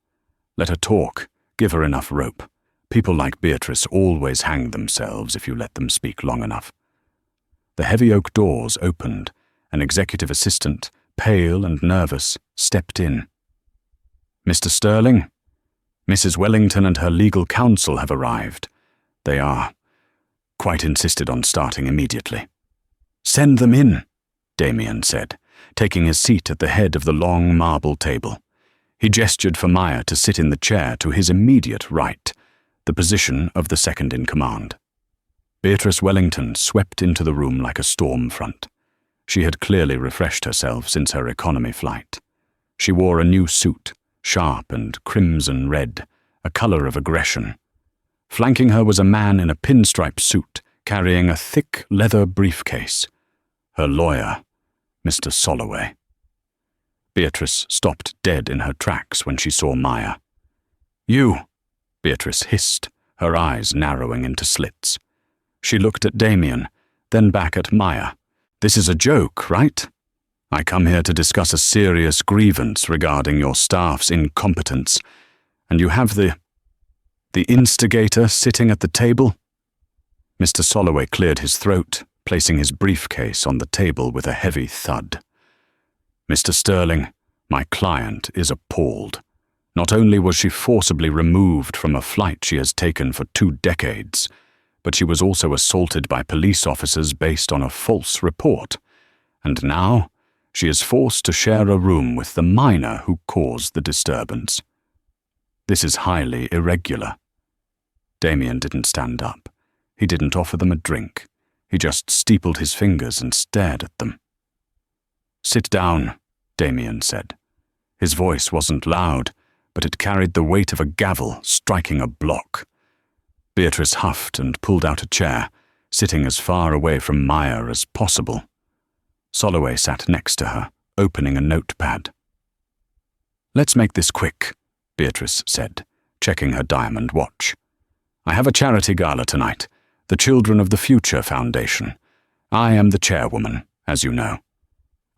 "Let her talk. Give her enough rope. People like Beatrice always hang themselves if you let them speak long enough." The heavy oak doors opened. An executive assistant, pale and nervous, stepped in. "Mr. Sterling, Mrs. Wellington and her legal counsel have arrived. They are quite insisted on starting immediately." "Send them in," Damien said, taking his seat at the head of the long marble table. He gestured for Maya to sit in the chair to his immediate right, the position of the second-in-command. Beatrice Wellington swept into the room like a storm front. She had clearly refreshed herself since her economy flight. She wore a new suit, sharp and crimson red, a color of aggression. Flanking her was a man in a pinstripe suit, carrying a thick leather briefcase. Her lawyer, Mr. Soloway. Beatrice stopped dead in her tracks when she saw Maya. "You," Beatrice hissed, her eyes narrowing into slits. She looked at Damien, then back at Maya. "This is a joke, right? I come here to discuss a serious grievance regarding your staff's incompetence, and you have the instigator sitting at the table?" Mr. Soloway cleared his throat, placing his briefcase on the table with a heavy thud. "Mr. Sterling, my client is appalled. Not only was she forcibly removed from a flight she has taken for 2 decades, but she was also assaulted by police officers based on a false report. And now, she is forced to share a room with the minor who caused the disturbance. This is highly irregular." Damien didn't stand up. He didn't offer them a drink. He just steepled his fingers and stared at them. "Sit down," Damien said. His voice wasn't loud, but it carried the weight of a gavel striking a block. Beatrice huffed and pulled out a chair, sitting as far away from Maya as possible. Soloway sat next to her, opening a notepad. "Let's make this quick," Beatrice said, checking her diamond watch. "I have a charity gala tonight, the Children of the Future Foundation. I am the chairwoman, as you know.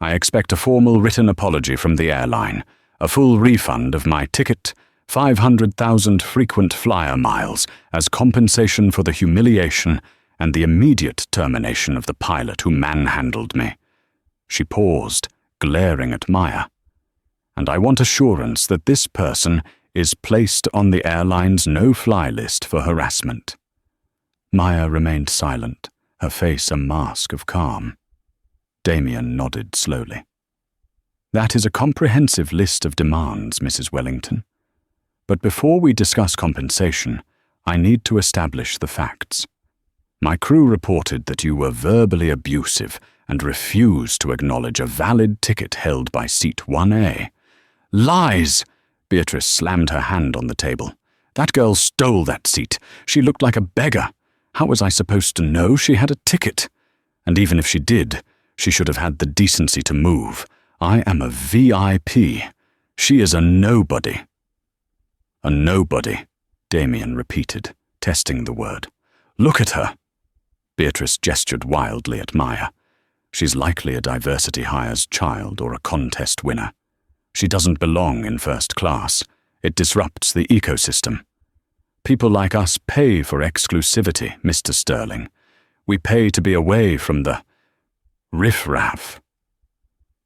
I expect a formal written apology from the airline, a full refund of my ticket, 500,000 frequent flyer miles as compensation for the humiliation and the immediate termination of the pilot who manhandled me." She paused, glaring at Maya. "And I want assurance that this person is placed on the airline's no-fly list for harassment." Maya remained silent, her face a mask of calm. Damien nodded slowly. "That is a comprehensive list of demands, Mrs. Wellington. But before we discuss compensation, I need to establish the facts. My crew reported that you were verbally abusive and refused to acknowledge a valid ticket held by seat 1A. "Lies!" Beatrice slammed her hand on the table. "That girl stole that seat. She looked like a beggar. How was I supposed to know she had a ticket? And even if she did, she should have had the decency to move. I am a VIP. She is a nobody." "A nobody," Damien repeated, testing the word. "Look at her." Beatrice gestured wildly at Maya. "She's likely a diversity hires child or a contest winner. She doesn't belong in first class. It disrupts the ecosystem. People like us pay for exclusivity, Mr. Sterling. We pay to be away from the riff-raff."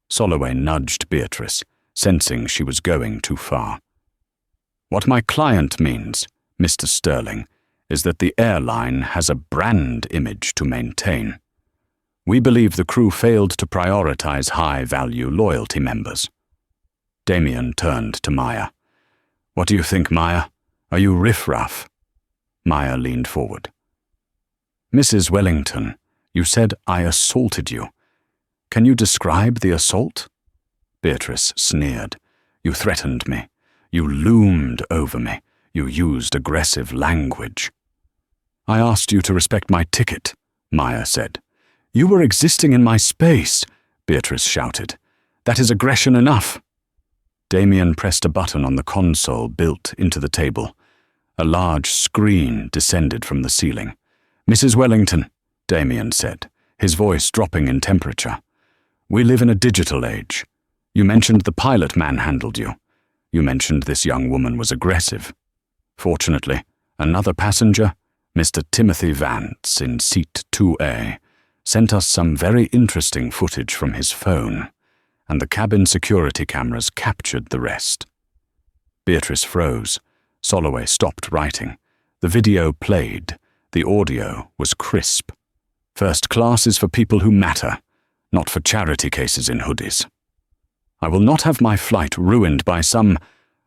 Soloway nudged Beatrice, sensing she was going too far. "What my client means, Mr. Sterling, is that the airline has a brand image to maintain. We believe the crew failed to prioritize high-value loyalty members." Damien turned to Maya. "What do you think, Maya? Are you riff-raff?" Maya leaned forward. "Mrs. Wellington, you said I assaulted you. Can you describe the assault? Beatrice sneered. You threatened me. You loomed over me. You used aggressive language. I asked you to respect my ticket, Maya said. You were existing in my space, Beatrice shouted. That is aggression enough. Damien pressed a button on the console built into the table. A large screen descended from the ceiling. Mrs. Wellington, Damien said, his voice dropping in temperature. We live in a digital age. You mentioned the pilot manhandled you. You mentioned this young woman was aggressive. Fortunately, another passenger, Mr. Timothy Vance in seat 2A, sent us some very interesting footage from his phone, and the cabin security cameras captured the rest. Beatrice froze. Soloway stopped writing. The video played. The audio was crisp. First class is for people who matter, not for charity cases in hoodies. I will not have my flight ruined by some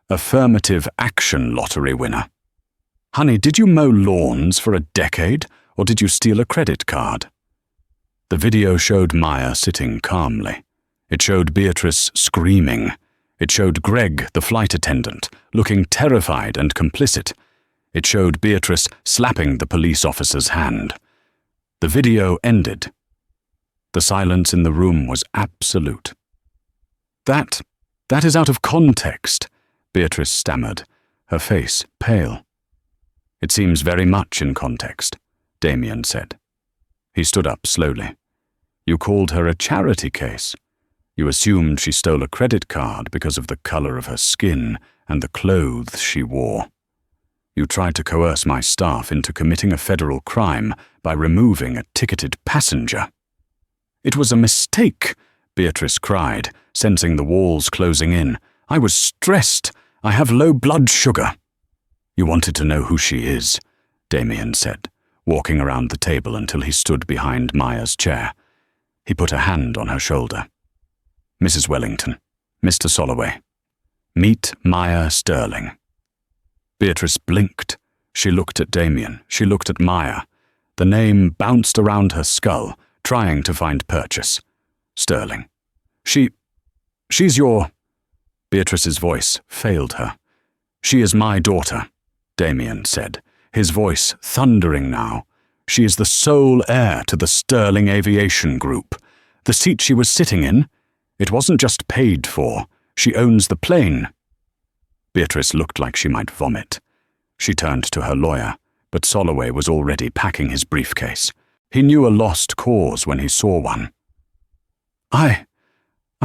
affirmative action lottery winner. Honey, did you mow lawns for a decade, or did you steal a credit card? The video showed Maya sitting calmly. It showed Beatrice screaming. It showed Greg, the flight attendant, looking terrified and complicit. It showed Beatrice slapping the police officer's hand. The video ended. The silence in the room was absolute. That is out of context, Beatrice stammered, her face pale. It seems very much in context, Damien said. He stood up slowly. You called her a charity case. You assumed she stole a credit card because of the color of her skin and the clothes she wore. You tried to coerce my staff into committing a federal crime by removing a ticketed passenger. It was a mistake, Beatrice cried, sensing the walls closing in. I was stressed. I have low blood sugar. You wanted to know who she is, Damien said, walking around the table until he stood behind Maya's chair. He put a hand on her shoulder. Mrs. Wellington, Mr. Soloway, meet Maya Sterling. Beatrice blinked. She looked at Damien. She looked at Maya. The name bounced around her skull, trying to find purchase. Sterling. She's your... Beatrice's voice failed her. She is my daughter, Damien said, his voice thundering now. She is the sole heir to the Sterling Aviation Group. The seat she was sitting in, it wasn't just paid for. She owns the plane. Beatrice looked like she might vomit. She turned to her lawyer, but Soloway was already packing his briefcase. He knew a lost cause when he saw one. I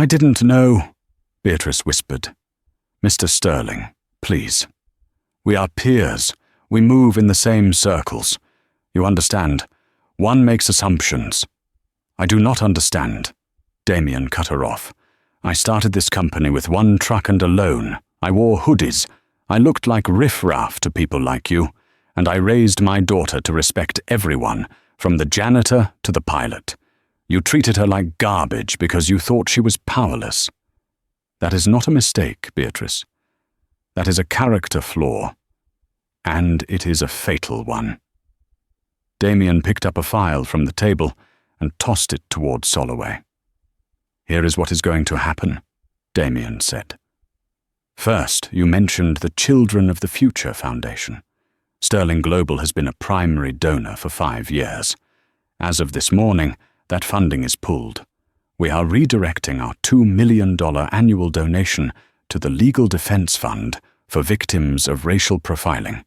didn't know, Beatrice whispered. Mr. Sterling, please. We are peers. We move in the same circles. You understand? One makes assumptions. I do not understand. Damien cut her off. I started this company with one truck and a loan. I wore hoodies. I looked like riffraff to people like you, and I raised my daughter to respect everyone, from the janitor to the pilot. You treated her like garbage because you thought she was powerless. That is not a mistake, Beatrice. That is a character flaw, and it is a fatal one. Damien picked up a file from the table and tossed it towards Soloway. Here is what is going to happen, Damien said. First, you mentioned the Children of the Future Foundation. Sterling Global has been a primary donor for 5 years. As of this morning, that funding is pulled. We are redirecting our $2 million annual donation to the Legal Defense Fund for victims of racial profiling.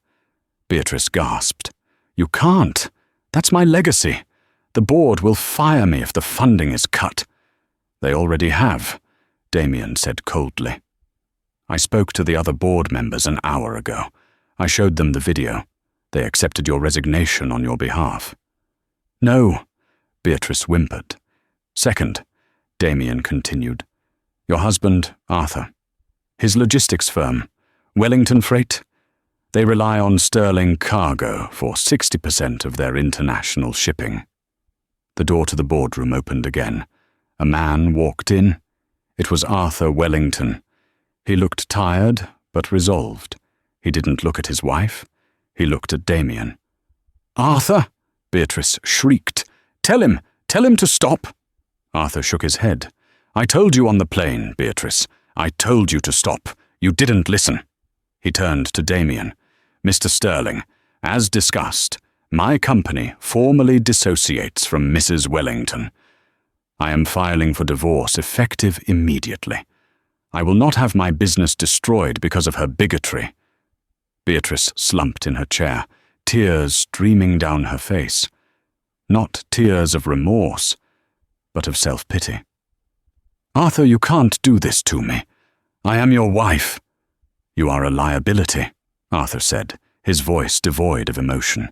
Beatrice gasped. You can't. That's my legacy. The board will fire me if the funding is cut. They already have, Damien said coldly. I spoke to the other board members an hour ago. I showed them the video. They accepted your resignation on your behalf. No, Beatrice whimpered. Second, Damien continued, your husband, Arthur. His logistics firm, Wellington Freight, they rely on Sterling Cargo for 60% of their international shipping. The door to the boardroom opened again. A man walked in. It was Arthur Wellington. He looked tired, but resolved. He didn't look at his wife. He looked at Damien. Arthur, Beatrice shrieked. Tell him to stop. Arthur shook his head. "I told you on the plane, Beatrice. I told you to stop. You didn't listen." He turned to Damien. "Mr. Sterling, as discussed, my company formally dissociates from Mrs. Wellington. I am filing for divorce effective immediately. I will not have my business destroyed because of her bigotry." Beatrice slumped in her chair, tears streaming down her face. Not tears of remorse, but of self-pity. "Arthur, you can't do this to me. I am your wife." "You are a liability," Arthur said, his voice devoid of emotion.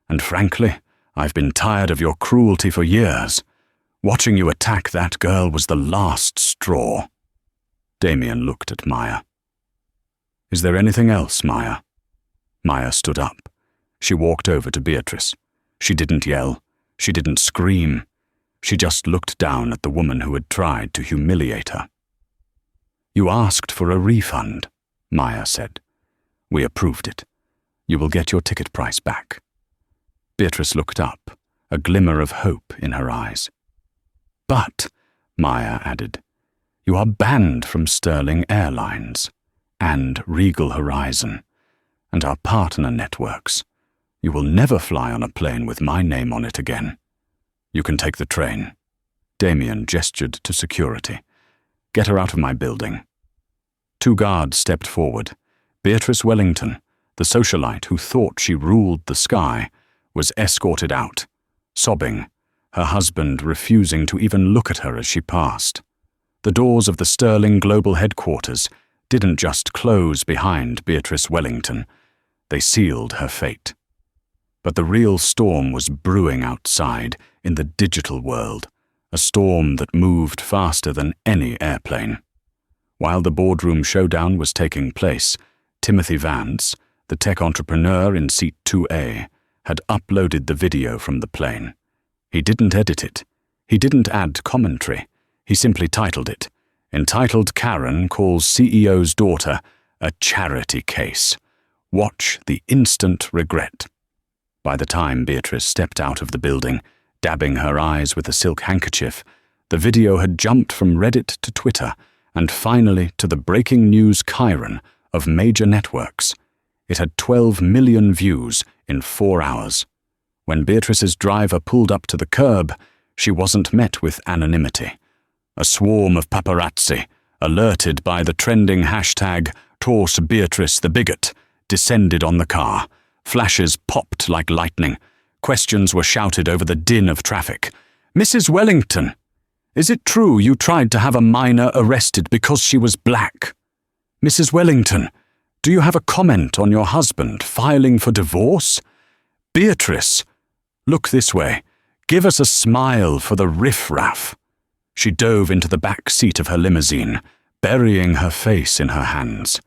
"And frankly, I've been tired of your cruelty for years. Watching you attack that girl was the last straw." Damien looked at Maya. "Is there anything else, Maya?" Maya stood up. She walked over to Beatrice. She didn't yell. She didn't scream. She just looked down at the woman who had tried to humiliate her. "You asked for a refund," Maya said. "We approved it. You will get your ticket price back." Beatrice looked up, a glimmer of hope in her eyes. "But," Maya added, "you are banned from Sterling Airlines and Regal Horizon and our partner networks. You will never fly on a plane with my name on it again. You can take the train." Damien gestured to security. "Get her out of my building." 2 guards stepped forward. Beatrice Wellington, the socialite who thought she ruled the sky, was escorted out, sobbing, her husband refusing to even look at her as she passed. The doors of the Sterling Global Headquarters didn't just close behind Beatrice Wellington, they sealed her fate. But the real storm was brewing outside in the digital world, a storm that moved faster than any airplane. While the boardroom showdown was taking place, Timothy Vance, the tech entrepreneur in seat 2A, had uploaded the video from the plane. He didn't edit it. He didn't add commentary. He simply titled it, "Entitled Karen Calls CEO's Daughter a Charity Case. Watch the Instant Regret." By the time Beatrice stepped out of the building, dabbing her eyes with a silk handkerchief, the video had jumped from Reddit to Twitter and finally to the breaking news chyron of major networks. It had 12 million views in 4 hours. When Beatrice's driver pulled up to the curb, she wasn't met with anonymity. A swarm of paparazzi, alerted by the trending hashtag #TorseBeatrice the Bigot, descended on the car. Flashes popped like lightning. Questions were shouted over the din of traffic. "Mrs. Wellington, is it true you tried to have a minor arrested because she was black? Mrs. Wellington, do you have a comment on your husband filing for divorce? Beatrice, look this way. Give us a smile for the riffraff." She dove into the back seat of her limousine, burying her face in her hands.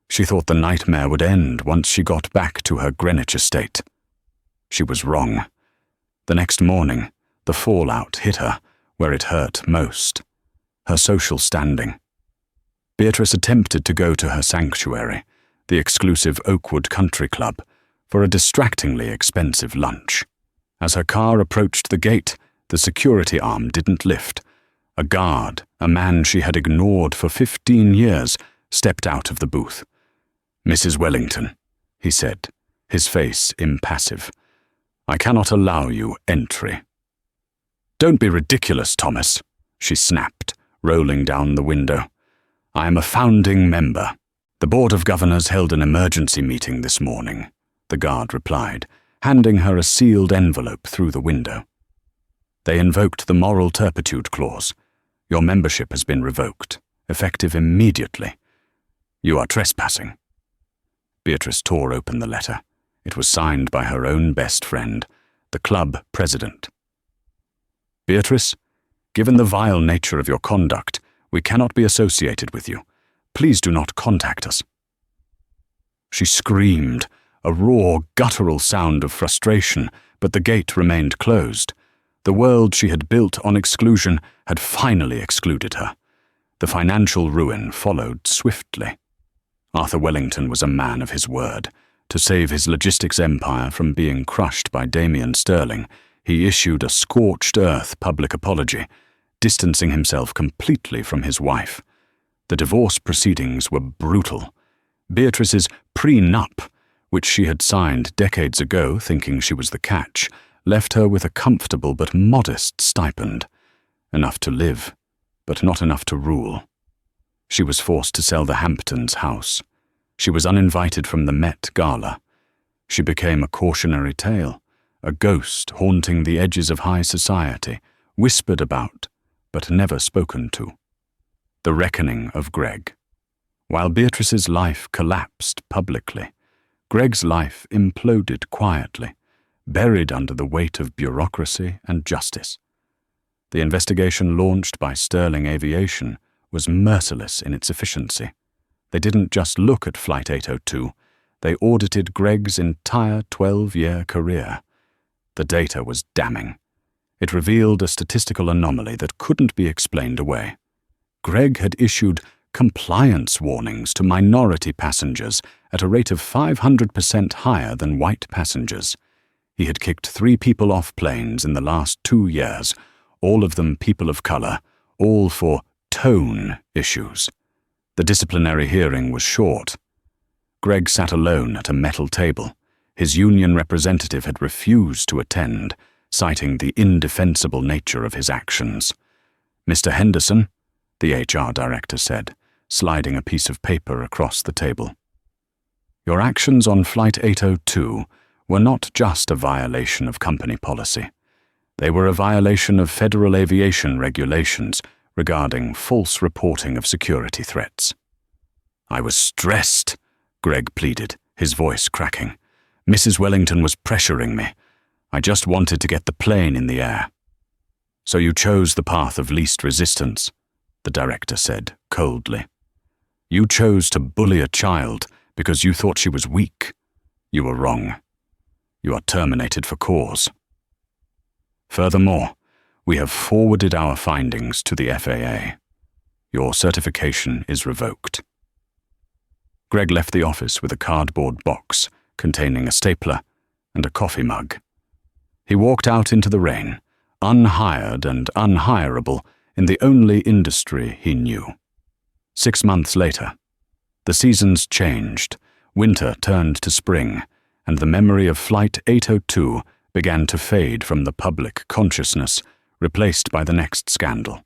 She thought the nightmare would end once she got back to her Greenwich estate. She was wrong. The next morning, the fallout hit her where it hurt most: her social standing. Beatrice attempted to go to her sanctuary, the exclusive Oakwood Country Club, for a distractingly expensive lunch. As her car approached the gate, the security arm didn't lift. A guard, a man she had ignored for 15 years, stepped out of the booth. "Mrs. Wellington," he said, his face impassive, "I cannot allow you entry." "Don't be ridiculous, Thomas," she snapped, rolling down the window. "I am a founding member. The Board of Governors held an emergency meeting this morning," the guard replied, handing her a sealed envelope through the window. "They invoked the moral turpitude clause. Your membership has been revoked, effective immediately. You are trespassing." Beatrice tore open the letter. It was signed by her own best friend, the club president. "Beatrice, given the vile nature of your conduct, we cannot be associated with you. Please do not contact us." She screamed, a raw, guttural sound of frustration, but the gate remained closed. The world she had built on exclusion had finally excluded her. The financial ruin followed swiftly. Arthur Wellington was a man of his word. To save his logistics empire from being crushed by Damien Sterling, he issued a scorched-earth public apology, distancing himself completely from his wife. The divorce proceedings were brutal. Beatrice's prenup, which she had signed decades ago thinking she was the catch, left her with a comfortable but modest stipend. Enough to live, but not enough to rule. She was forced to sell the Hamptons house. She was uninvited from the Met Gala. She became a cautionary tale, a ghost haunting the edges of high society, whispered about, but never spoken to. The reckoning of Greg. While Beatrice's life collapsed publicly, Greg's life imploded quietly, buried under the weight of bureaucracy and justice. The investigation launched by Sterling Aviation was merciless in its efficiency. They didn't just look at Flight 802, they audited Greg's entire 12-year career. The data was damning. It revealed a statistical anomaly that couldn't be explained away. Greg had issued compliance warnings to minority passengers at a rate of 500% higher than white passengers. He had kicked 3 people off planes in the last 2 years, all of them people of color, all for tone issues. The disciplinary hearing was short. Greg sat alone at a metal table. His union representative had refused to attend, citing the indefensible nature of his actions. "Mr. Henderson," the HR director said, sliding a piece of paper across the table. "Your actions on Flight 802 were not just a violation of company policy. They were a violation of federal aviation regulations regarding false reporting of security threats." "I was stressed," Greg pleaded, his voice cracking. "Mrs. Wellington was pressuring me. I just wanted to get the plane in the air." "So you chose the path of least resistance," the director said coldly. "You chose to bully a child because you thought she was weak. You were wrong. You are terminated for cause. Furthermore, we have forwarded our findings to the FAA. Your certification is revoked." Greg left the office with a cardboard box containing a stapler and a coffee mug. He walked out into the rain, unhired and unhirable in the only industry he knew. 6 months later, the seasons changed, winter turned to spring, and the memory of Flight 802 began to fade from the public consciousness, replaced by the next scandal.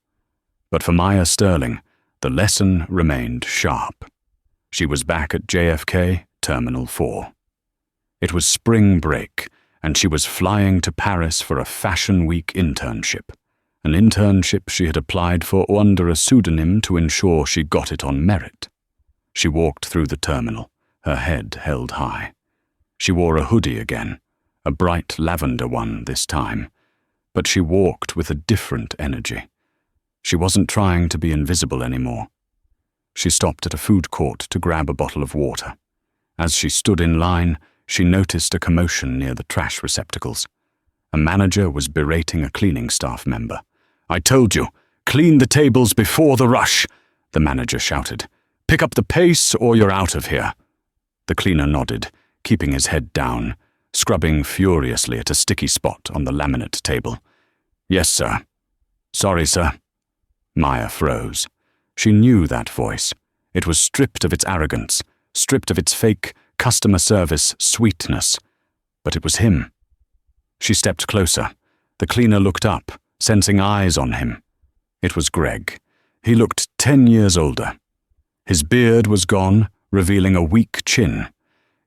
But for Maya Sterling, the lesson remained sharp. She was back at JFK Terminal 4. It was spring break, and she was flying to Paris for a Fashion Week internship, an internship she had applied for under a pseudonym to ensure she got it on merit. She walked through the terminal, her head held high. She wore a hoodie again, a bright lavender one this time, but she walked with a different energy. She wasn't trying to be invisible anymore. She stopped at a food court to grab a bottle of water. As she stood in line, she noticed a commotion near the trash receptacles. A manager was berating a cleaning staff member. "I told you, clean the tables before the rush," the manager shouted. "Pick up the pace or you're out of here." The cleaner nodded, keeping his head down, scrubbing furiously at a sticky spot on the laminate table. "Yes, sir." "Sorry, sir." Maya froze. She knew that voice. It was stripped of its arrogance, stripped of its fake customer service sweetness. But it was him. She stepped closer. The cleaner looked up, sensing eyes on him. It was Greg. He looked 10 years older. His beard was gone, revealing a weak chin.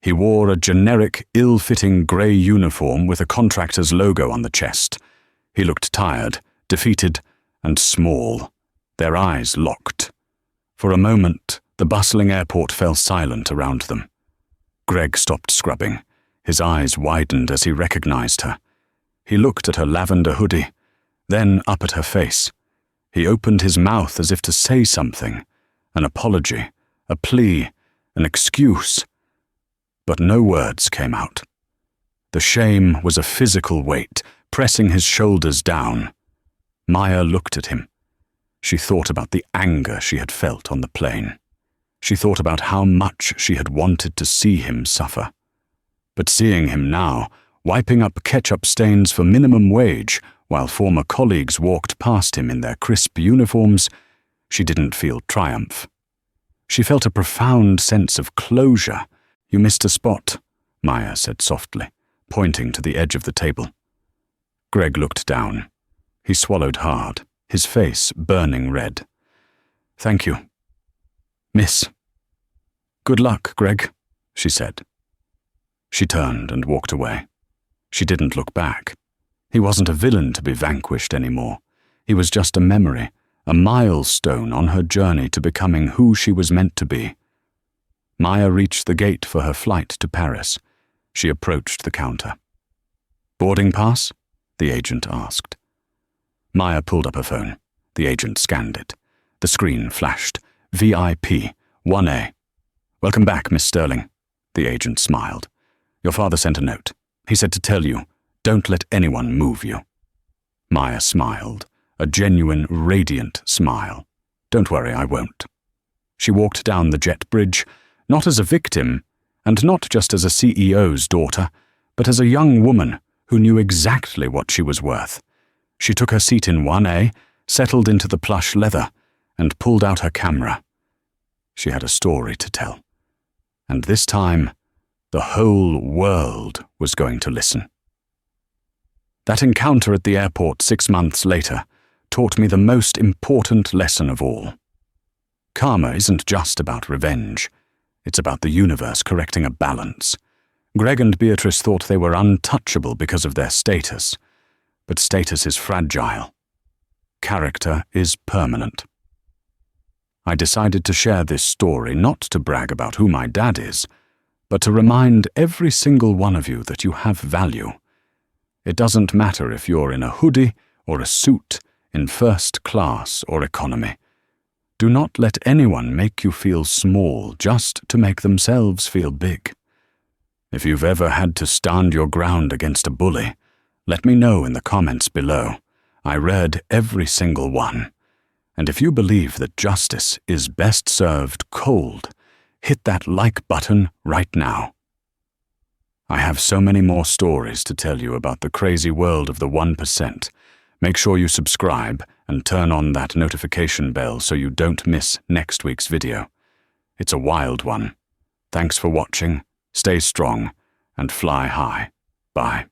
He wore a generic, ill-fitting grey uniform with a contractor's logo on the chest. He looked tired, defeated, and small. Their eyes locked. For a moment, the bustling airport fell silent around them. Greg stopped scrubbing. His eyes widened as he recognized her. He looked at her lavender hoodie, then up at her face. He opened his mouth as if to say something, an apology, a plea, an excuse. But no words came out. The shame was a physical weight, pressing his shoulders down. Maya looked at him. She thought about the anger she had felt on the plane. She thought about how much she had wanted to see him suffer. But seeing him now, wiping up ketchup stains for minimum wage, While former colleagues walked past him in their crisp uniforms, she didn't feel triumph. She felt a profound sense of closure. "You missed a spot," Maya said softly, pointing to the edge of the table. Greg looked down. He swallowed hard, his face burning red. "Thank you." "Miss." "Good luck, Greg," she said. She turned and walked away. She didn't look back. He wasn't a villain to be vanquished anymore. He was just a memory, a milestone on her journey to becoming who she was meant to be. Maya reached the gate for her flight to Paris. She approached the counter. "Boarding pass?" the agent asked. Maya pulled up her phone. The agent scanned it. The screen flashed. VIP 1A. "Welcome back, Miss Sterling." The agent smiled. "Your father sent a note. He said to tell you, don't let anyone move you." Maya smiled, a genuine, radiant smile. "Don't worry, I won't." She walked down the jet bridge, not as a victim, and not just as a CEO's daughter, but as a young woman who knew exactly what she was worth. She took her seat in 1A, settled into the plush leather, and pulled out her camera. She had a story to tell. And this time, the whole world was going to listen. That encounter at the airport 6 months later taught me the most important lesson of all. Karma isn't just about revenge. It's about the universe correcting a balance. Greg and Beatrice thought they were untouchable because of their status. But status is fragile. Character is permanent. I decided to share this story not to brag about who my dad is, but to remind every single one of you that you have value. It doesn't matter if you're in a hoodie or a suit, in first class or economy. Do not let anyone make you feel small just to make themselves feel big. If you've ever had to stand your ground against a bully, let me know in the comments below. I read every single one. And if you believe that justice is best served cold, hit that like button right now. I have so many more stories to tell you about the crazy world of the 1%. Make sure you subscribe and turn on that notification bell so you don't miss next week's video. It's a wild one. Thanks for watching, stay strong, and fly high. Bye.